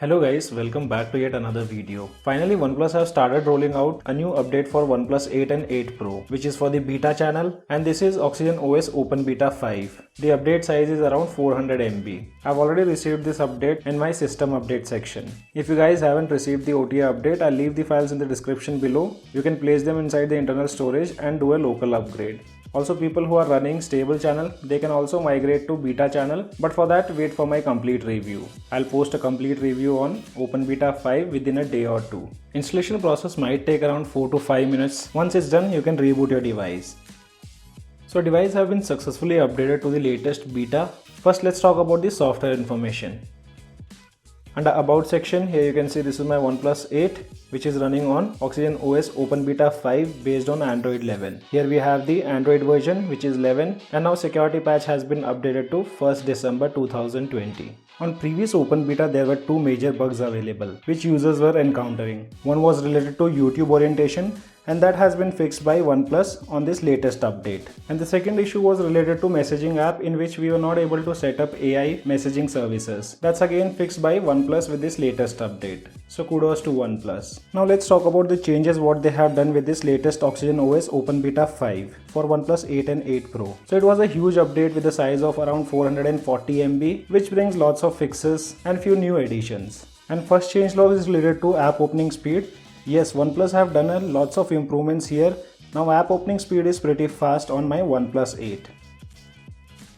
Hello guys, welcome back to yet another video. Finally, OnePlus have started rolling out a new update for OnePlus 8 and 8 Pro, which is for the beta channel, and this is Oxygen OS Open Beta 5. The update size is around 400 MB. I've already received this update in my system update section. If you guys haven't received the OTA update, I'll leave the files in the description below. You can place them inside the internal storage and do a local upgrade. Also, people who are running stable channel, they can also migrate to beta channel, but for that wait for my complete review. I'll post a complete review on Open Beta 5 within a day or two. Installation process might take around 4 to 5 minutes. Once it's done, you can reboot your device. So device have been successfully updated to the latest beta. First, let's talk about the software information. Under About section, here you can see this is my OnePlus 8, which is running on Oxygen OS Open Beta 5 based on Android 11. Here we have the Android version, which is 11, and now security patch has been updated to 1st December 2020. On previous Open Beta, there were two major bugs available, which users were encountering. One was related to YouTube orientation, and that has been fixed by OnePlus on this latest update. And the second issue was related to messaging app, in which we were not able to set up AI messaging services. That's again fixed by OnePlus with this latest update. So kudos to OnePlus. Now let's talk about the changes what they have done with this latest Oxygen OS Open Beta 5 for OnePlus 8 and 8 Pro. So it was a huge update with a size of around 440 MB, which brings lots of fixes and few new additions. And first changelog is related to app opening speed. Yes, OnePlus have done lots of improvements here. Now app opening speed is pretty fast on my OnePlus 8.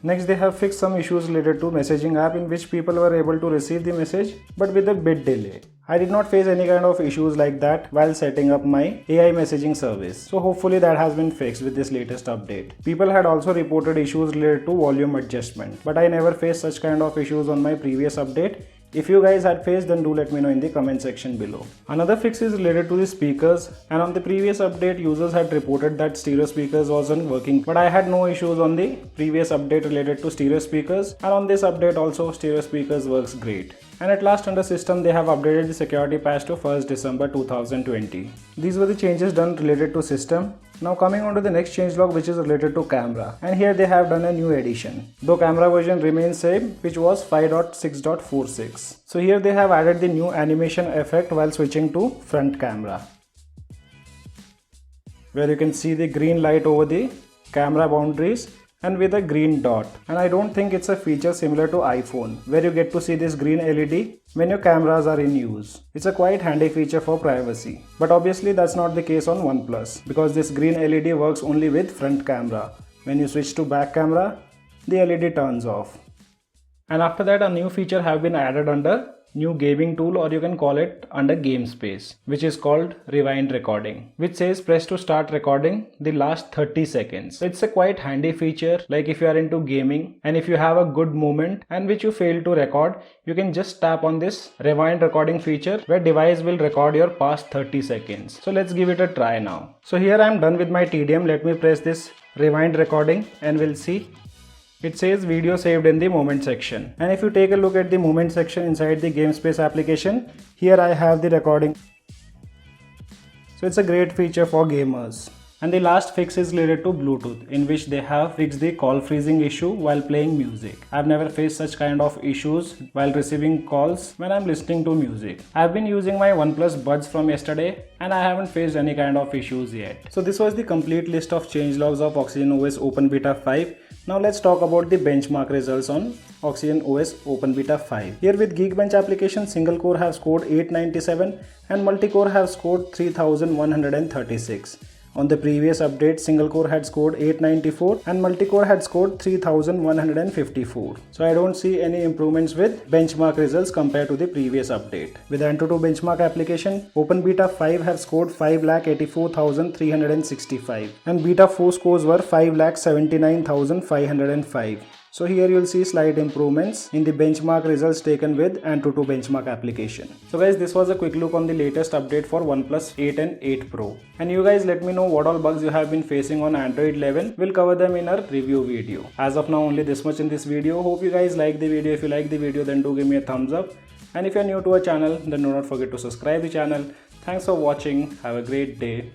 Next, they have fixed some issues related to messaging app, in which people were able to receive the message but with a bit delay. I did not face any kind of issues like that while setting up my AI messaging service. So hopefully that has been fixed with this latest update. People had also reported issues related to volume adjustment, but I never faced such kind of issues on my previous update. If you guys had faced, then do let me know in the comment section below. Another fix is related to the speakers, and on the previous update users had reported that stereo speakers wasn't working, but I had no issues on the previous update related to stereo speakers, and on this update also stereo speakers works great. And at last, under system, they have updated the security patch to 1st December 2020. These were the changes done related to system. Now coming on to the next changelog, which is related to camera, and here they have done a new addition. Though camera version remains same, which was 5.6.46. So here they have added the new animation effect while switching to front camera, where you can see the green light over the camera boundaries and with a green dot. And I don't think it's a feature similar to iPhone, where you get to see this green LED when your cameras are in use. It's a quite handy feature for privacy. But obviously that's not the case on OnePlus, because this green LED works only with front camera. When you switch to back camera, the LED turns off. And after that, a new feature have been added under new gaming tool, or you can call it under game space, which is called rewind recording, which says press to start recording the last 30 seconds. It's a quite handy feature, like if you are into gaming and if you have a good moment and which you fail to record, you can just tap on this rewind recording feature, where device will record your past 30 seconds. So let's give it a try now. So here I am done with my TDM. Let me press this rewind recording and we'll see. It says video saved in the moment section. And if you take a look at the moment section inside the GameSpace application, here I have the recording. So it's a great feature for gamers. And the last fix is related to Bluetooth, in which they have fixed the call freezing issue while playing music. I've never faced such kind of issues while receiving calls when I'm listening to music. I've been using my OnePlus Buds from yesterday and I haven't faced any kind of issues yet. So this was the complete list of changelogs of Oxygen OS Open Beta 5. Now let's talk about the benchmark results on Oxygen OS Open Beta 5. Here with Geekbench application, single core have scored 897 and multi-core have scored 3136. On the previous update, single core had scored 894 and multi-core had scored 3154. So I don't see any improvements with benchmark results compared to the previous update. With Antutu benchmark application, Open Beta 5 have scored 5,84,365 and Beta 4 scores were 5,79,505. So here you'll see slight improvements in the benchmark results taken with Antutu benchmark application. So guys, this was a quick look on the latest update for OnePlus 8 and 8 Pro. And you guys let me know what all bugs you have been facing on Android 11. We'll cover them in our review video. As of now, only this much in this video. Hope you guys like the video. If you like the video, then do give me a thumbs up. And if you're new to our channel, then do not forget to subscribe the channel. Thanks for watching. Have a great day.